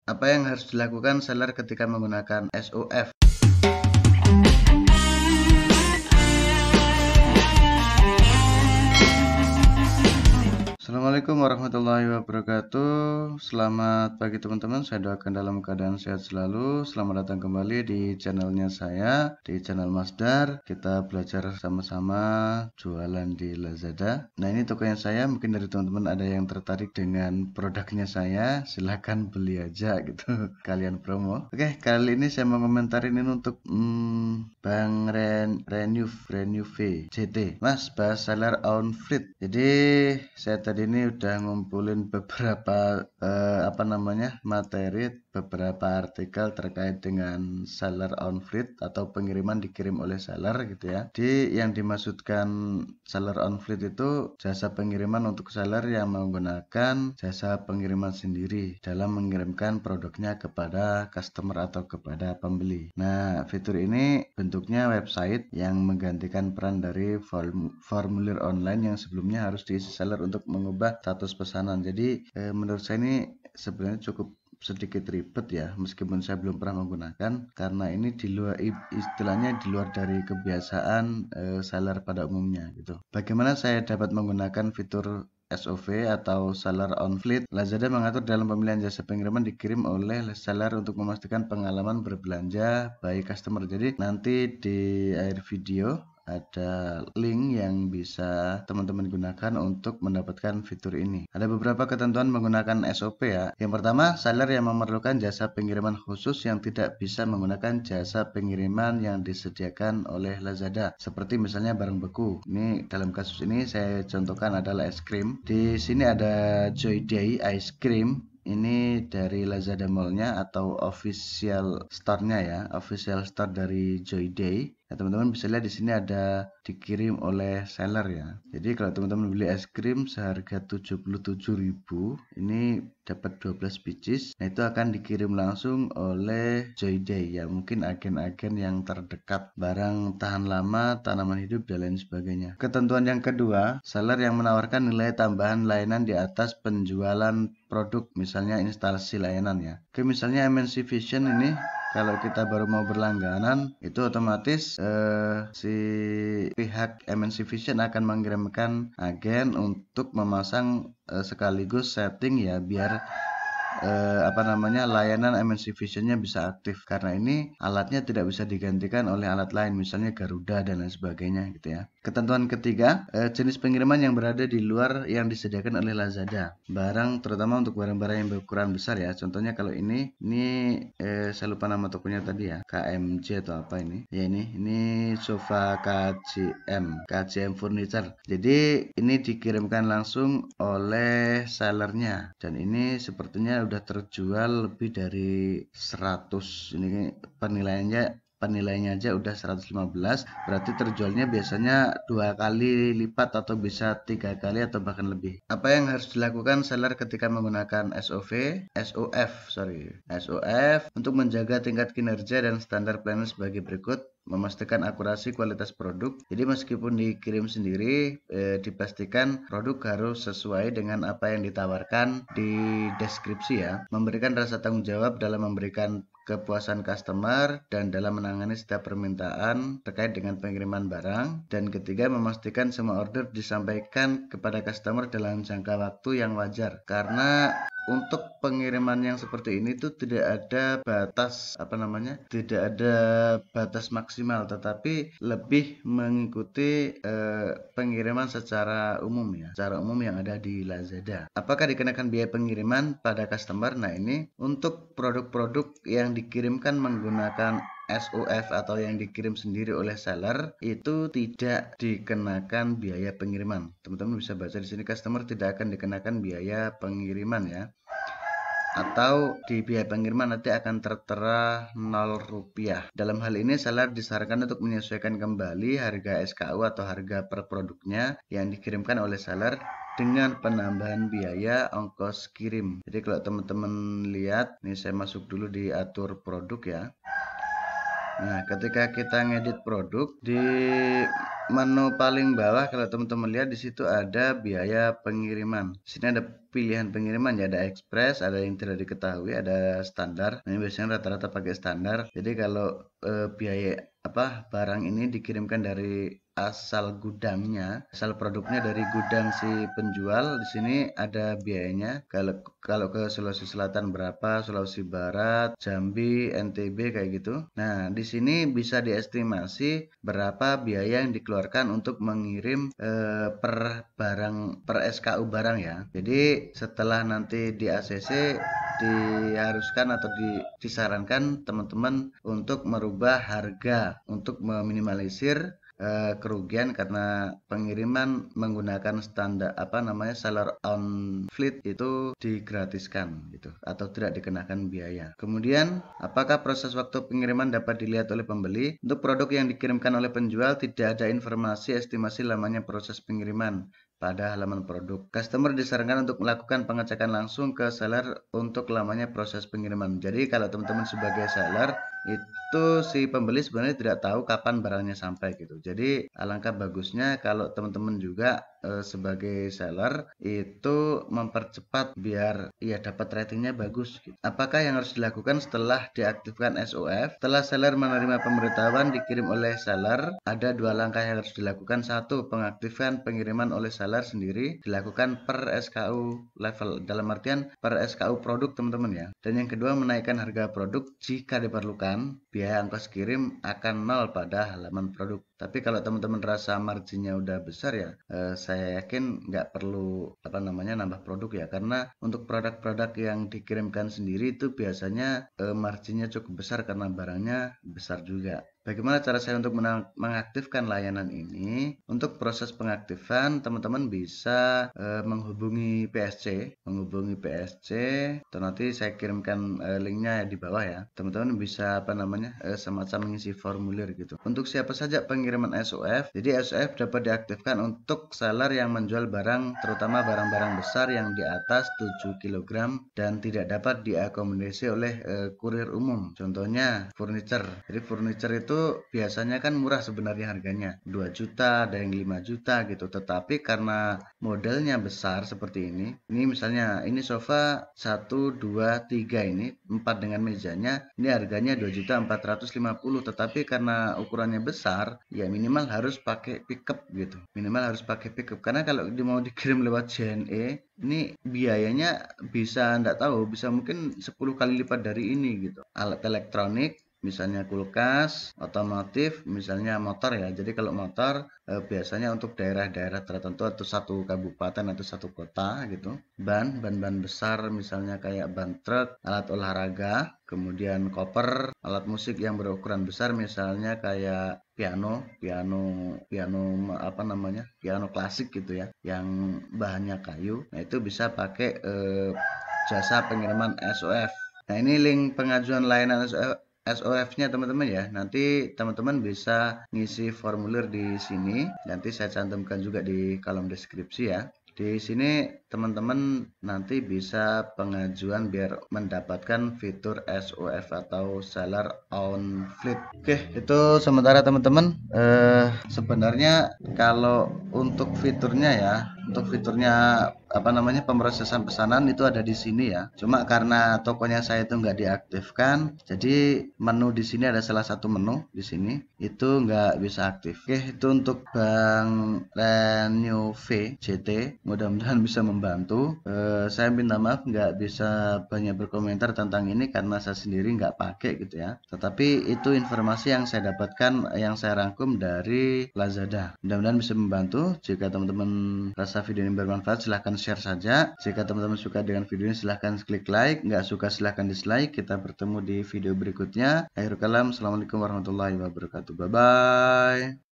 Apa yang harus dilakukan seller ketika menggunakan SOF? Assalamualaikum warahmatullahi wabarakatuh. Selamat pagi teman-teman. Saya doakan dalam keadaan sehat selalu. Selamat datang kembali di channelnya saya, di channel Masdar. Kita belajar sama-sama jualan di Lazada. Nah, ini tokonya saya. Mungkin dari teman-teman ada yang tertarik dengan produknya saya, silahkan beli aja gitu. Kalian promo. Oke, kali ini saya mau komentarin ini untuk Bang Renuve JT. Mas, bahas seller on fleet. Jadi saya tadi ini udah ngumpulin beberapa materi, beberapa artikel terkait dengan seller on fleet atau pengiriman dikirim oleh seller gitu ya. Jadi yang dimaksudkan seller on fleet itu jasa pengiriman untuk seller yang menggunakan jasa pengiriman sendiri dalam mengirimkan produknya kepada customer atau kepada pembeli. Nah, fitur ini bentuknya website yang menggantikan peran dari formulir online yang sebelumnya harus diisi seller untuk mengubah status pesanan. Jadi menurut saya ini sebenarnya cukup sedikit ribet ya, meskipun saya belum pernah menggunakan karena ini di luar istilahnya di luar dari kebiasaan seller pada umumnya gitu. Bagaimana saya dapat menggunakan fitur SOV atau seller on fleet? Lazada mengatur dalam pemilihan jasa pengiriman dikirim oleh seller untuk memastikan pengalaman berbelanja baik customer. Jadi nanti di akhir video ada link yang bisa teman-teman gunakan untuk mendapatkan fitur ini. Ada beberapa ketentuan menggunakan SOP ya. Yang pertama, seller yang memerlukan jasa pengiriman khusus yang tidak bisa menggunakan jasa pengiriman yang disediakan oleh Lazada. Seperti misalnya barang beku. Ini dalam kasus ini saya contohkan adalah es krim. Di sini ada Joy Day Ice Cream. Ini dari Lazada Mall-nya atau official store-nya ya, official store dari Joy Day. Nah, teman-teman bisa lihat di sini ada dikirim oleh seller ya. Jadi kalau teman-teman beli es krim seharga 77.000, ini dapat 12 pieces. Nah, itu akan dikirim langsung oleh Joy Day ya, mungkin agen-agen yang terdekat, barang tahan lama, tanaman hidup dan lain sebagainya. Ketentuan yang kedua, seller yang menawarkan nilai tambahan layanan di atas penjualan produk, misalnya instalasi layanan ya. Oke, misalnya MNC Vision ini kalau kita baru mau berlangganan itu otomatis si pihak MNC Vision akan mengirimkan agen untuk memasang sekaligus setting ya biar layanan MNC Vision-nya bisa aktif, karena ini alatnya tidak bisa digantikan oleh alat lain misalnya Garuda dan lain sebagainya gitu ya. Ketentuan ketiga, jenis pengiriman yang berada di luar yang disediakan oleh Lazada. Barang terutama untuk barang-barang yang berukuran besar ya. Contohnya kalau ini saya lupa nama tokonya tadi ya, KMJ atau apa ini. Ya ini sofa KCM Furniture. Jadi ini dikirimkan langsung oleh sellernya dan ini sepertinya udah terjual lebih dari 100. Ini penilaiannya aja udah 115, berarti terjualnya biasanya 2 kali lipat atau bisa 3 kali atau bahkan lebih. Apa yang harus dilakukan seller ketika menggunakan SOF untuk menjaga tingkat kinerja dan standar pelayanan sebagai berikut. Memastikan akurasi kualitas produk. Jadi meskipun dikirim sendiri, dipastikan produk harus sesuai dengan apa yang ditawarkan di deskripsi ya. Memberikan rasa tanggung jawab dalam memberikan kepuasan customer dan dalam menangani setiap permintaan terkait dengan pengiriman barang. Dan ketiga, memastikan semua order disampaikan kepada customer dalam jangka waktu yang wajar. Karena untuk pengiriman yang seperti ini tuh tidak ada batas tidak ada batas maksimal, tetapi lebih mengikuti pengiriman secara umum ya, secara umum yang ada di Lazada. Apakah dikenakan biaya pengiriman pada customer? Nah, ini untuk produk-produk yang dikirimkan menggunakan SOF atau yang dikirim sendiri oleh seller itu tidak dikenakan biaya pengiriman. Teman-teman bisa baca di sini, customer tidak akan dikenakan biaya pengiriman ya. Atau di biaya pengiriman nanti akan tertera 0 rupiah. Dalam hal ini seller disarankan untuk menyesuaikan kembali harga SKU atau harga per produknya yang dikirimkan oleh seller dengan penambahan biaya ongkos kirim. Jadi kalau teman-teman lihat, ini saya masuk dulu di atur produk ya. Nah, ketika kita ngedit produk di menu paling bawah, kalau teman-teman lihat di situ ada biaya pengiriman. Di sini ada pilihan pengiriman ya, ada express, ada yang tidak diketahui, ada standar. Nah, ini biasanya rata-rata pakai standar. Jadi kalau biaya barang ini dikirimkan dari asal gudangnya, asal produknya dari gudang si penjual, di sini ada biayanya. Kalau ke Sulawesi Selatan berapa, Sulawesi Barat, Jambi, NTB kayak gitu. Nah, di sini bisa diestimasi berapa biaya yang dikeluarkan untuk mengirim per SKU barang ya. Jadi setelah nanti di ACC diharuskan atau disarankan teman-teman untuk merubah harga untuk meminimalisir kerugian karena pengiriman menggunakan standar seller on fleet itu digratiskan gitu atau tidak dikenakan biaya. Kemudian, apakah proses waktu pengiriman dapat dilihat oleh pembeli? Untuk produk yang dikirimkan oleh penjual tidak ada informasi estimasi lamanya proses pengiriman pada halaman produk. Customer disarankan untuk melakukan pengecekan langsung ke seller untuk lamanya proses pengiriman. Jadi kalau teman-teman sebagai seller itu si pembeli sebenarnya tidak tahu kapan barangnya sampai gitu. Jadi alangkah bagusnya kalau teman-teman juga sebagai seller itu mempercepat biar ya dapat ratingnya bagus gitu. Apakah yang harus dilakukan setelah diaktifkan SOF? Setelah seller menerima pemberitahuan dikirim oleh seller, ada dua langkah yang harus dilakukan. Satu, pengaktifan pengiriman oleh seller sendiri dilakukan per SKU level, dalam artian per SKU produk teman-teman ya. Dan yang kedua, menaikkan harga produk jika diperlukan. Biaya ongkos kirim akan nol pada halaman produk. Tapi kalau teman-teman rasa marginnya udah besar ya, saya yakin nggak perlu nambah produk ya, karena untuk produk-produk yang dikirimkan sendiri itu biasanya marginnya cukup besar karena barangnya besar juga. Bagaimana cara saya untuk mengaktifkan layanan ini? Untuk proses pengaktifan, teman-teman bisa menghubungi PSC, atau nanti saya kirimkan linknya di bawah ya. Teman-teman bisa semacam mengisi formulir gitu. Untuk siapa saja pengiriman SOF? Jadi SOF dapat diaktifkan untuk seller yang menjual barang, terutama barang-barang besar yang di atas 7 kg dan tidak dapat diakomodasi oleh kurir umum. Contohnya furniture. Jadi furniture itu biasanya kan murah sebenarnya harganya, 2 juta, ada yang 5 juta gitu. Tetapi karena modelnya besar seperti ini misalnya ini sofa 1, 2, 3 ini 4 dengan mejanya, ini harganya 2.450.000, tetapi karena ukurannya besar, ya minimal harus pakai pickup gitu. Karena kalau mau dikirim lewat JNE, ini biayanya bisa mungkin 10 kali lipat dari ini gitu. Alat elektronik misalnya kulkas, otomotif, misalnya motor ya. Jadi kalau motor biasanya untuk daerah-daerah tertentu atau satu kabupaten atau satu kota gitu. Ban besar misalnya kayak ban truk, alat olahraga, kemudian koper, alat musik yang berukuran besar misalnya kayak piano klasik gitu ya, yang bahannya kayu. Nah, itu bisa pakai jasa pengiriman SOF. Nah, ini link pengajuan layanan SOF-nya teman-teman ya. Nanti teman-teman bisa ngisi formulir di sini. Nanti saya cantumkan juga di kolom deskripsi ya. Di sini teman-teman nanti bisa pengajuan biar mendapatkan fitur SOF atau Seller on Fleet. Oke, itu sementara teman-teman. Sebenarnya kalau untuk fiturnya pemrosesan pesanan itu ada di sini ya. Cuma karena tokonya saya itu nggak diaktifkan, jadi menu di sini ada salah satu menu di sini itu nggak bisa aktif. Oke, itu untuk Bang Renyo V JT. Mudah-mudahan bisa membantu. Saya minta maaf nggak bisa banyak berkomentar tentang ini karena saya sendiri nggak pakai gitu ya. Tetapi itu informasi yang saya dapatkan, yang saya rangkum dari Lazada. Mudah-mudahan bisa membantu. Jika teman-teman rasa video ini bermanfaat, silahkan share saja. Jika teman-teman suka dengan video ini, silahkan klik like. Nggak suka, silahkan dislike. Kita bertemu di video berikutnya. Akhirul kalam. Assalamualaikum warahmatullahi wabarakatuh. Bye-bye.